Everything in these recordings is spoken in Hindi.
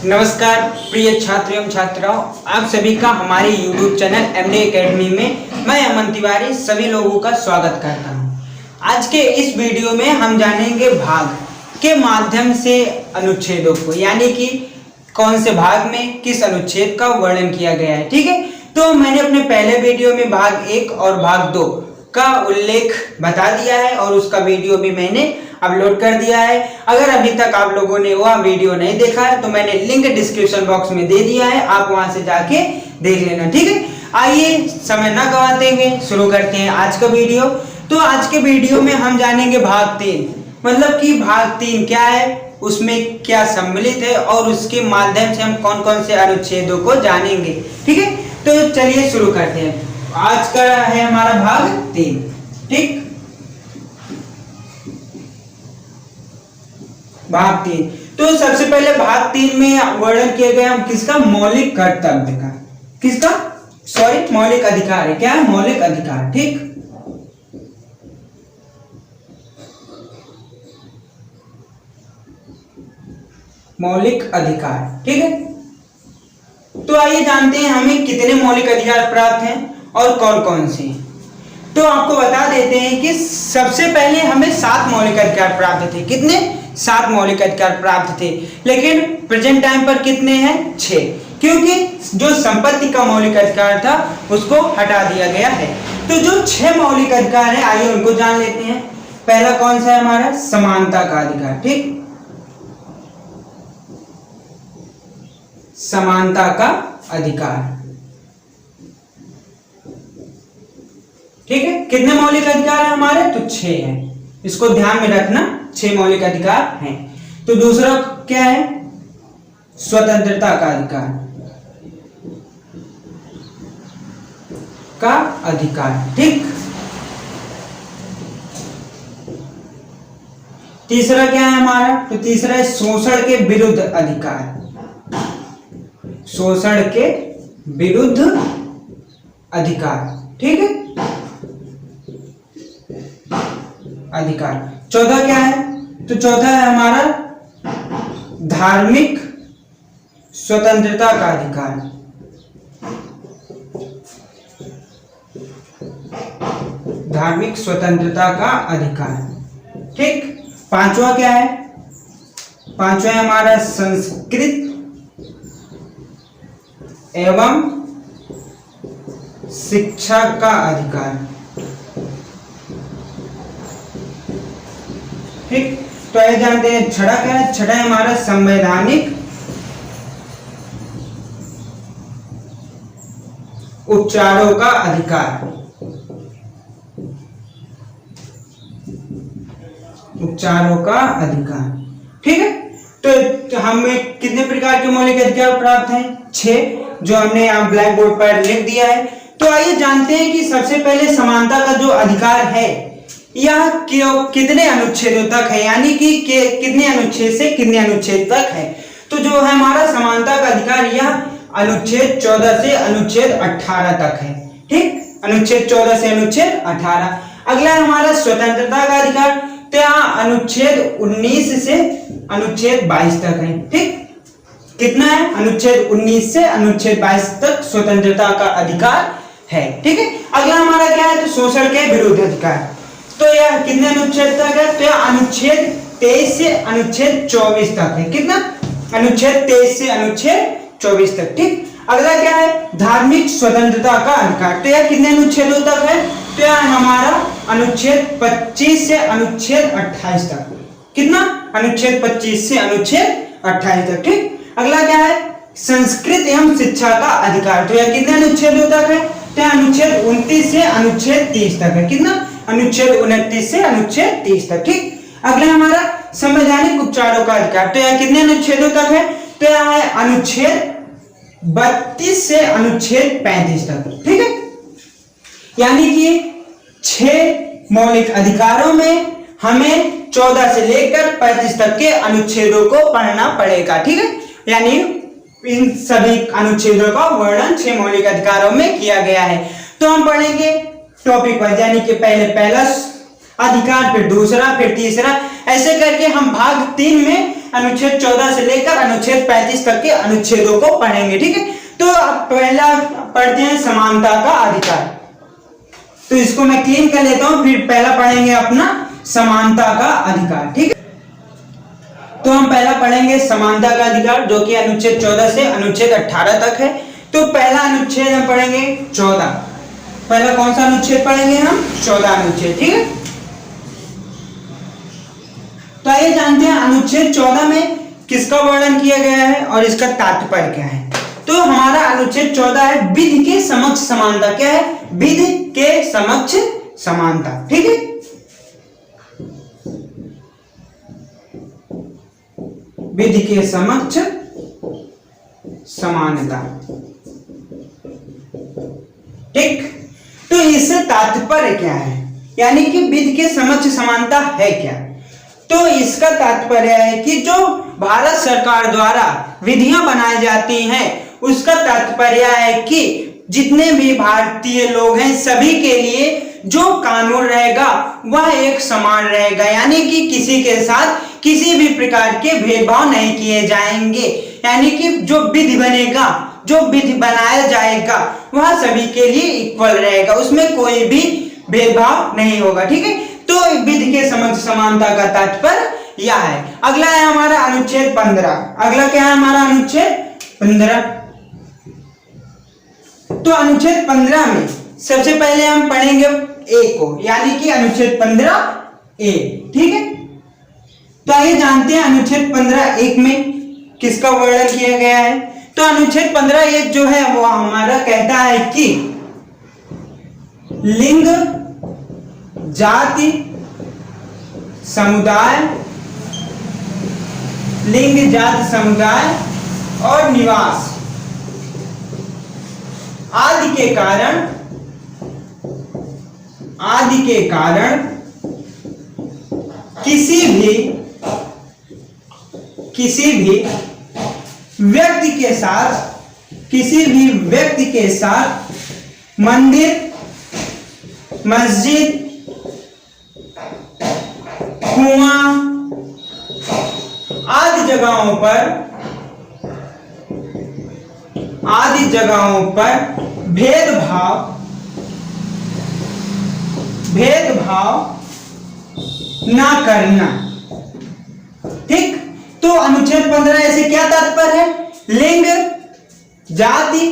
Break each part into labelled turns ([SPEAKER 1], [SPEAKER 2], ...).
[SPEAKER 1] नमस्कार प्रिय छात्र एवं छात्राओं, आप सभी का हमारे YouTube चैनल एमडी एकेडमी में मैं अमन तिवारी सभी लोगों का स्वागत करता हूं। आज के इस वीडियो में हम जानेंगे भाग के माध्यम से अनुच्छेदों को, यानी कि कौन से भाग में किस अनुच्छेद का वर्णन किया गया है। ठीक है, तो मैंने अपने पहले वीडियो में भाग 1 और भाग 2 का उल्लेख बता दिया है और उसका वीडियो भी मैंने अपलोड कर दिया है। अगर अभी तक आप लोगों ने वह वीडियो नहीं देखा है तो मैंने लिंक डिस्क्रिप्शन बॉक्स में दे दिया है, आप वहां से जाके देख लेना। ठीक है, आइए समय ना गवाते हुए शुरू करते हैं आज का वीडियो। तो आज के वीडियो में हम जानेंगे भाग 3, मतलब कि भाग 3 क्या है, उसमें क्या सम्मिलित है और उसके माध्यम से हम कौन कौन से अनुच्छेदों को जानेंगे। ठीक है, तो चलिए शुरू करते हैं। आज का है हमारा भाग 3। ठीक, भाग 3। तो सबसे पहले भाग 3 में वर्णन किया गया हम किसका, मौलिक कर्तव्य का, किसका, सॉरी मौलिक अधिकार है। क्या है, मौलिक अधिकार। ठीक, मौलिक अधिकार। ठीक है, तो आइए जानते हैं हमें कितने मौलिक अधिकार प्राप्त हैं और कौन कौन से। तो आपको बता देते हैं कि सबसे पहले हमें 7 मौलिक अधिकार प्राप्त थे। कितने, 7 मौलिक अधिकार प्राप्त थे, लेकिन प्रेजेंट टाइम पर कितने हैं, 6, क्योंकि जो संपत्ति का मौलिक अधिकार था उसको हटा दिया गया है। तो जो 6 मौलिक अधिकार है आइए उनको जान लेते हैं। पहला कौन सा है हमारा, समानता का अधिकार। ठीक, समानता का अधिकार। ठीक है, कितने मौलिक अधिकार है हमारे, तो 6 हैं, इसको ध्यान में रखना, 6 मौलिक अधिकार हैं। तो दूसरा क्या है, स्वतंत्रता का अधिकार का अधिकार। ठीक, तीसरा क्या है हमारा, तो तीसरा है शोषण के विरुद्ध अधिकार, शोषण के विरुद्ध अधिकार। ठीक है, अधिकार। चौथा क्या है, तो चौथा है हमारा धार्मिक स्वतंत्रता का अधिकार, धार्मिक स्वतंत्रता का अधिकार। ठीक, पांचवा क्या है, पांचवा है हमारा संस्कृत एवं शिक्षा का अधिकार। ठीक, तो ये जानते हैं छठा क्या है, छठा है हमारा संवैधानिक उपचारों का अधिकार, उपचारों का अधिकार। ठीक है, तो हमें कितने प्रकार के मौलिक अधिकार प्राप्त हैं, 6, जो हमने यहाँ ब्लैक बोर्ड पर लिख दिया है। तो आइए जानते हैं कि सबसे पहले समानता का जो अधिकार है यह कितने अनुच्छेदों तक है, यानी कि कितने अनुच्छेद से कितने अनुच्छेद तक है। तो जो है हमारा समानता का अधिकार यह अनुच्छेद 14 से अनुच्छेद 18 तक है। ठीक, अनुच्छेद 14 से अनुच्छेद 18। अगला है हमारा स्वतंत्रता का अधिकार, तो यहाँ अनुच्छेद 19 से अनुच्छेद 22 तक है। ठीक, कितना है, अनुच्छेद 19 से अनुच्छेद 22 तक स्वतंत्रता का अधिकार है। ठीक है, अगला हमारा क्या है, तो शोषण के विरुद्ध अधिकार, तो यह कितने अनुच्छेद तक है, तो यह अनुच्छेद 23 से अनुच्छेद 24 तक है। कितना, अनुच्छेद 23 से अनुच्छेद 24 तक। ठीक, अगला क्या है, धार्मिक स्वतंत्रता का अधिकार, तो यह कितने अनुच्छेदों तक है, तो यह हमारा अनुच्छेद 25 से अनुच्छेद 28 तक। कितना, अनुच्छेद 25 से अनुच्छेद 28 तक। ठीक, अगला क्या है, संस्कृत एवं शिक्षा का अधिकार, तो यह कितने अनुच्छेदों तक है, तो यह अनुच्छेद 29 से अनुच्छेद 30 तक है। कितना, अनुच्छेद 29 से अनुच्छेद 30 तक। ठीक, अगला हमारा संवैधानिक उपचारों का अधिकार, तो यह कितने अनुच्छेदों तक है, तो यह है अनुच्छेद 32 से अनुच्छेद 35 तक। ठीक है, यानी कि 6 मौलिक अधिकारों में हमें 14 से लेकर 35 तक के अनुच्छेदों को पढ़ना पड़ेगा। ठीक है, यानी इन सभी अनुच्छेदों का वर्णन 6 मौलिक अधिकारों में किया गया है। तो हम पढ़ेंगे टॉपिक वाइज, यानी कि पहला अधिकार, फिर दूसरा, फिर तीसरा, ऐसे करके हम भाग 3 में अनुच्छेद 14 से लेकर अनुच्छेद 35 तक के अनुच्छेदों को पढ़ेंगे। ठीक है, तो अब पहला पढ़ते हैं समानता का अधिकार। तो इसको मैं क्लीन कर लेता हूं, फिर पहला पढ़ेंगे अपना समानता का अधिकार। ठीक है, तो हम पहला पढ़ेंगे समानता का अधिकार, जो कि अनुच्छेद 14 से अनुच्छेद 18 तक है। तो पहला अनुच्छेद हम पढ़ेंगे 14। पहला कौन सा अनुच्छेद पढ़ेंगे हम? 14 अनुच्छेद। ठीक है, तो आइए जानते हैं अनुच्छेद 14 में किसका वर्णन किया गया है और इसका तात्पर्य क्या है। तो हमारा अनुच्छेद 14 है विधि के समक्ष समानता। क्या है? विधि के समक्ष समानता। ठीक है, विधि के समक्ष समानता। ठीक, तो इससे तात्पर्य क्या है, यानी कि विधि के समक्ष समानता है क्या? तो इसका तात्पर्य है कि जो भारत सरकार द्वारा विधियां बनाई जाती हैं उसका तात्पर्य है कि जितने भी भारतीय लोग हैं सभी के लिए जो कानून रहेगा वह एक समान रहेगा, यानी कि किसी के साथ किसी भी प्रकार के भेदभाव नहीं किए जाएंगे। यानी कि जो विधि बनेगा, जो विधि बनाया जाएगा वह सभी के लिए इक्वल रहेगा, उसमें कोई भी भेदभाव नहीं होगा। ठीक है, तो विधि के समक्ष समानता का तात्पर्य यह है। अगला है हमारा अनुच्छेद 15। अगला क्या है हमारा? अनुच्छेद 15। तो अनुच्छेद 15 में सबसे पहले हम पढ़ेंगे ए को, यानी कि अनुच्छेद 15 ए। ठीक है, तो आइए जानते हैं अनुच्छेद 15 एक में किसका वर्णन किया गया है। तो अनुच्छेद 15 एक जो है वो हमारा कहता है कि लिंग, जाति, समुदाय, लिंग, जाति, समुदाय और निवास आदि के कारण किसी भी व्यक्ति के साथ मंदिर, मस्जिद, कुआं आदि जगहों पर भेदभाव ना करना। ठीक, तो अनुच्छेद 15 ऐसे क्या तात्पर्य है? लिंग, जाति,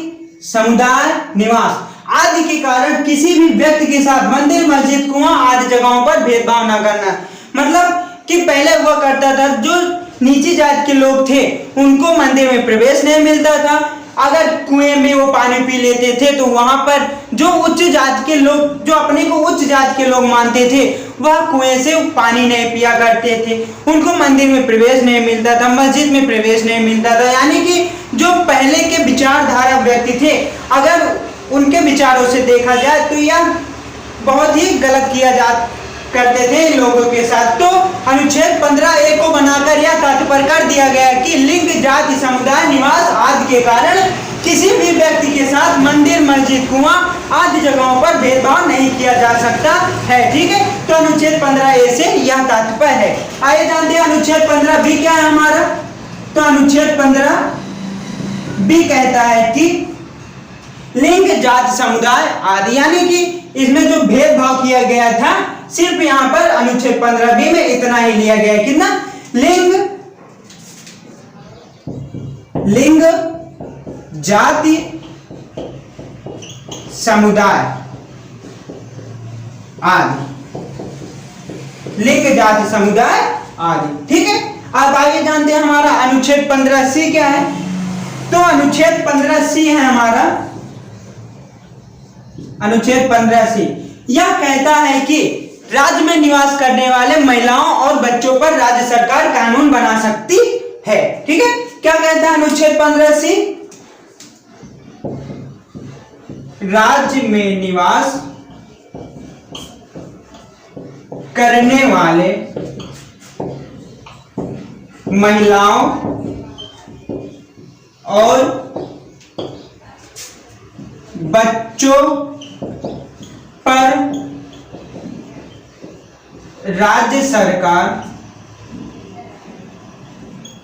[SPEAKER 1] समुदाय, निवास आदि के कारण किसी भी व्यक्ति के साथ मंदिर, मस्जिद, कुआं आदि जगहों पर भेदभाव ना करना। मतलब कि पहले हुआ करता था जो नीची जात के लोग थे उनको मंदिर में प्रवेश नहीं मिलता था, अगर कुएं में वो पानी पी लेते थे तो वहां पर जो उच्च जात के लोग, जो अपने को उच्च जात के लोग मानते थे, वह कुएं से पानी नहीं पिया करते थे, उनको मंदिर में प्रवेश नहीं मिलता था, मस्जिद में प्रवेश नहीं मिलता था। यानी कि जो पहले के विचारधारा व्यक्ति थे, अगर उनके विचारों से देखा जाए तो यह बहुत ही गलत किया जा करते थे लोगों के साथ। तो अनुच्छेद 15 ए को बनाकर यह तात्पर्य कर दिया गया कि लिंग, जाति, समुदाय, निवास आदि के कारण किसी भी व्यक्ति के साथ मंदिर, मस्जिद, कुआं आदि जगहों पर भेदभाव नहीं किया जा सकता है। ठीक है, तो अनुच्छेद 15 ए से यह तात्पर्य है। आइए जानते हैं अनुच्छेद 15 बी क्या है हमारा। तो अनुच्छेद 15 बी कहता है कि लिंग, जाति, समुदाय आदि, यानी कि इसमें जो भेदभाव किया गया था सिर्फ यहां पर अनुच्छेद 15 बी में इतना ही लिया गया है। कितना? लिंग, जाति, समुदाय आदि, लिंग, जाति, समुदाय आदि। ठीक है, अब आइए जानते हैं हमारा अनुच्छेद 15 सी क्या है। तो अनुच्छेद 15 सी है हमारा अनुच्छेद 15 सी। यह कहता है कि राज्य में निवास करने वाले महिलाओं और बच्चों पर राज्य सरकार कानून बना सकती है। ठीक है, क्या कहता है अनुच्छेद 15 सी? राज्य में निवास करने वाले महिलाओं और बच्चों पर राज्य सरकार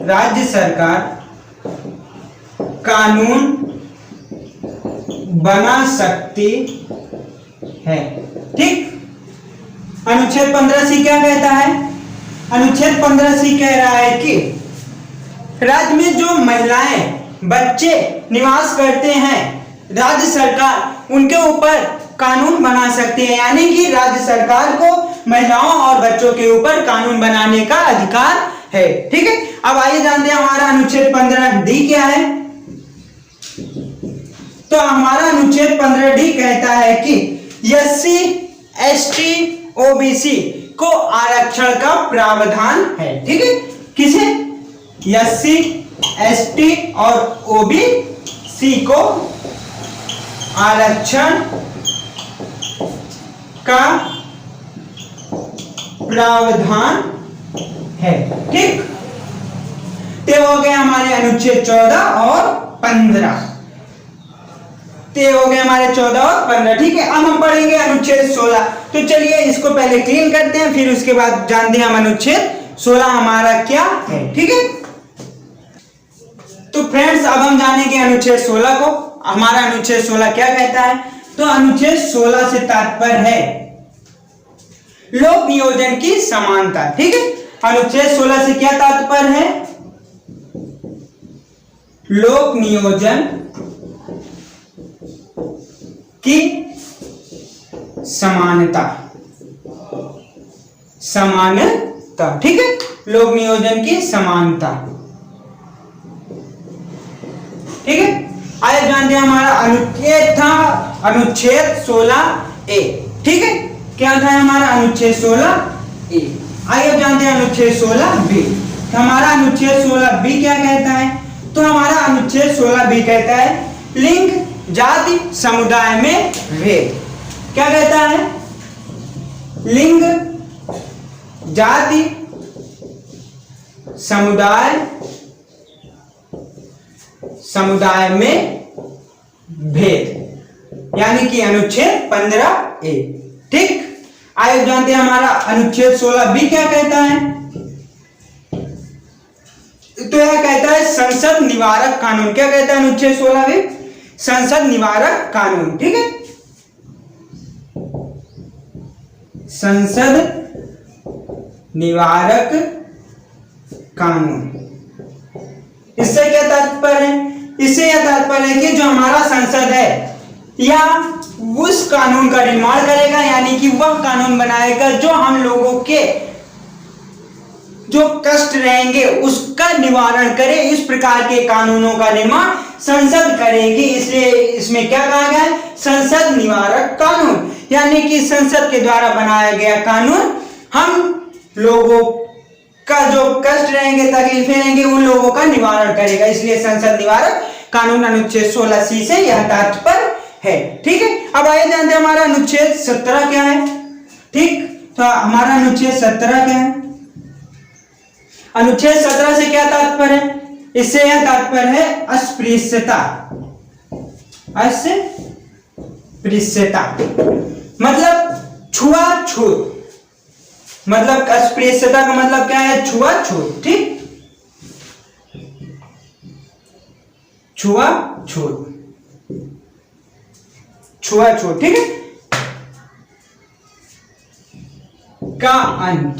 [SPEAKER 1] राज्य सरकार कानून बना सकती है। ठीक। अनुच्छेद 15C क्या कहता है? अनुच्छेद 15C कह रहा है कि राज्य में जो महिलाएं बच्चे निवास करते हैं, राज्य सरकार उनके ऊपर कानून बना सकती है, यानी कि राज्य सरकार को महिलाओं और बच्चों के ऊपर कानून बनाने का अधिकार है। ठीक है। अब आइए जानते हैं हमारा अनुच्छेद 15D क्या है। तो हमारा अनुच्छेद 15D कहता है कि SC ST OBC को आरक्षण का प्रावधान है। ठीक है। किसे? SC ST और OBC को आरक्षण का प्रावधान है। ठीक। ते हो गए हमारे अनुच्छेद 14 और 15। ते हो गए हमारे 14 और 15। ठीक है। अब हम पढ़ेंगे अनुच्छेद 16। तो चलिए इसको पहले क्लीन करते हैं, फिर उसके बाद जानते हैं हम अनुच्छेद 16 हमारा क्या है। ठीक है। तो फ्रेंड्स अब हम जानेंगे अनुच्छेद 16 को। हमारा अनुच्छेद 16 क्या कहता है? तो अनुच्छेद 16 से तात्पर्य है लोक नियोजन की समानता। ठीक है। अनुच्छेद 16 से क्या तात्पर्य है? लोक नियोजन की समानता। समानता। ठीक है। लोक नियोजन की समानता। ठीक है। आइए जानते हैं हमारा अनुच्छेद था अनुच्छेद 16A। ठीक है। क्या था हमारा अनुच्छेद 16A। आइए जानते हैं अनुच्छेद 16B। तो हमारा अनुच्छेद 16B क्या कहता है? तो हमारा अनुच्छेद 16B कहता है लिंग जाति समुदाय में भेद। क्या कहता है? लिंग जाति समुदाय में भेद, यानी कि अनुच्छेद 15A। ठीक। आइए जानते हैं हमारा अनुच्छेद 16B क्या कहता है। तो यह कहता है संसद निवारक कानून। क्या कहता है अनुच्छेद 16B? संसद निवारक कानून। ठीक है। संसद निवारक कानून। इससे क्या तात्पर्य है? इससे यह तात्पर्य है कि जो हमारा संसद है या उस कानून का निर्माण करेगा, यानी कि वह कानून बनाएगा जो हम लोगों के जो कष्ट रहेंगे उसका निवारण करे। इस प्रकार के कानूनों का निर्माण संसद करेगी। इसलिए इसमें क्या कहा गया है? संसद निवारक कानून, यानी कि संसद के द्वारा बनाया गया कानून हम लोगों का जो कष्ट रहेंगे, तकलीफें रहेंगे, उन लोगों का निवारण करेगा। इसलिए संसद निवारक कानून अनुच्छेद 16C से यह तात्पर्य है। ठीक है। अब आइए जानते हैं हमारा अनुच्छेद 17 क्या है। ठीक। तो हमारा अनुच्छेद 17 क्या है? अनुच्छेद 17 से क्या तात्पर्य है? इससे यह तात्पर्य है अस्पृश्यता। अस्पृश्यता मतलब छुआछूत। मतलब अस्पृश्यता का मतलब क्या है? छुआछूत। ठीक। छुआछूत। छुआछूत। ठीक है। का अंत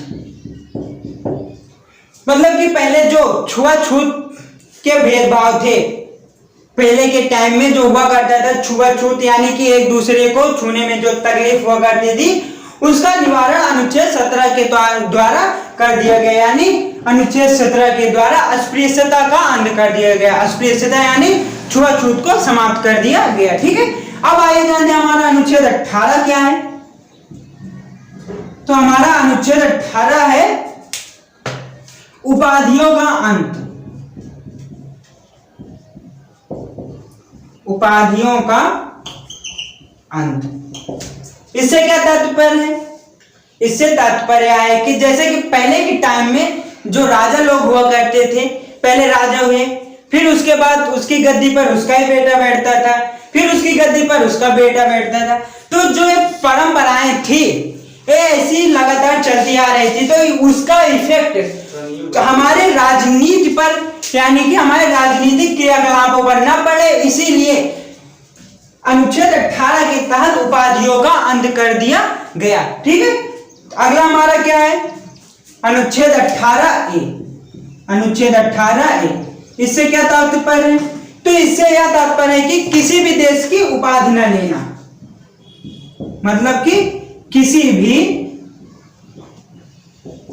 [SPEAKER 1] मतलब कि पहले जो छुआछूत के भेदभाव थे, पहले के टाइम में जो हुआ करता था छुआछूत, यानी कि एक दूसरे को छूने में जो तकलीफ हुआ करती थी, उसका निवारण अनुच्छेद 17 के द्वारा कर दिया गया। यानी अनुच्छेद 17 के द्वारा अस्पृश्यता का अंत कर दिया गया। अस्पृश्यता यानी छुआछूत को समाप्त कर दिया गया। ठीक है। अब आइए जानते हैं हमारा अनुच्छेद 18 क्या है। तो हमारा अनुच्छेद 18 है उपाधियों का अंत। उपाधियों का अंत। इससे क्या तात्पर्य है? इससे तात्पर्य है कि जैसे कि पहले के टाइम में जो राजा लोग हुआ करते थे, पहले राजा हुए, फिर उसके बाद उसकी गद्दी पर उसका ही बेटा बैठता था, फिर उसकी गद्दी पर उसका बेटा बैठता था। तो जो ये परंपराएं थी ये ऐसी लगातार चलती आ रही थी, तो उसका इफेक्ट तो हमारे राजनीति पर यानी कि हमारे राजनीतिक क्रियाकलापों पर न पड़े, इसीलिए अनुच्छेद 18 के तहत उपाधियों का अंत कर दिया गया। ठीक है, अगला हमारा क्या है? अनुच्छेद 18A। अनुच्छेद 18A, इससे क्या तात्पर्य है? तो इससे यह तात्पर्य है कि किसी भी देश की उपाधि न लेना, मतलब कि किसी भी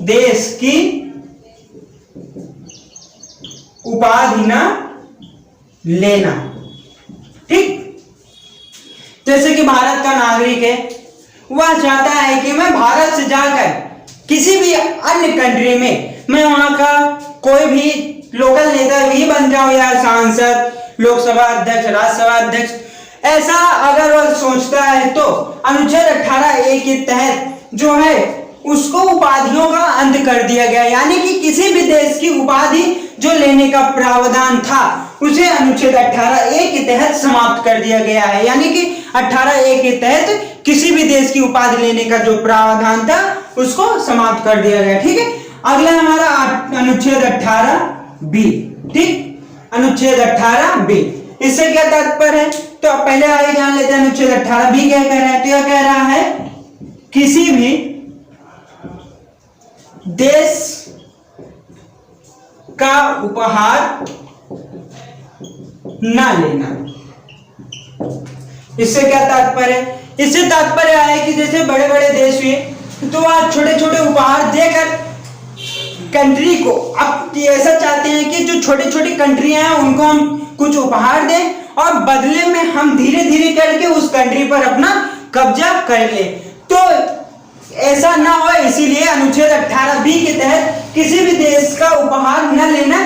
[SPEAKER 1] देश की उपाधि न लेना। ठीक, जैसे कि भारत का नागरिक है, वह चाहता है कि मैं भारत से जाकर किसी भी अन्य कंट्री में मैं वहां का कोई भी लोकल नेता भी बन जाऊं, या सांसद, लोकसभा अध्यक्ष, राज्यसभा अध्यक्ष, ऐसा अगर वह सोचता है तो अनुच्छेद 18A के तहत जो है उसको उपाधियों का अंत कर दिया गया, यानी कि किसी भी देश की उपाधि जो लेने का प्रावधान था उसे अनुच्छेद 18A के तहत समाप्त कर दिया गया है। यानी कि 18A के तहत किसी भी देश की उपाधि लेने का जो प्रावधान था उसको समाप्त कर दिया गया। ठीक है, अगला हमारा अनुच्छेद 18B। ठीक, अनुच्छेद 18B, इससे क्या तात्पर्य है? तो पहले आगे जान लेते हैं अनुच्छेद 18B क्या कह रहा है। तो यह कह रहा है किसी भी देश का उपहार ना लेना। इससे क्या तात्पर्य है? इससे तात्पर्य है कि जैसे बड़े बड़े देश हुए तो वह छोटे छोटे उपहार देकर कंट्री को, अब ऐसा चाहते हैं कि जो छोटी छोटी कंट्रियां हैं उनको हम कुछ उपहार दें और बदले में हम धीरे धीरे करके उस कंट्री पर अपना कब्जा कर ले। तो ऐसा ना हो, इसीलिए अनुच्छेद 18B के तहत किसी भी देश का उपहार न लेना,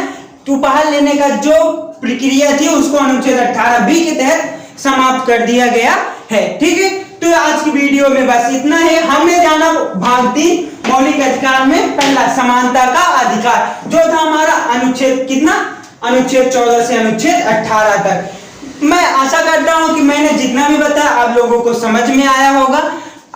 [SPEAKER 1] उपहार लेने का जो प्रक्रिया थी उसको अनुच्छेद 18B के तहत समाप्त कर दिया गया है। ठीक है, तो आज की वीडियो में बस इतना है। हमने जाना भाग 3 मौलिक अधिकार में पहला समानता का अधिकार, जो था हमारा अनुच्छेद कितना, अनुच्छेद 14 से अनुच्छेद 18 तक। मैं आशा करता हूं कि मैंने जितना भी बताया आप लोगों को समझ में आया होगा।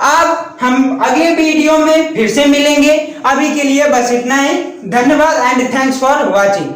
[SPEAKER 1] अब हम अगले वीडियो में फिर से मिलेंगे। अभी के लिए बस इतना ही। धन्यवाद एंड थैंक्स फॉर वॉचिंग।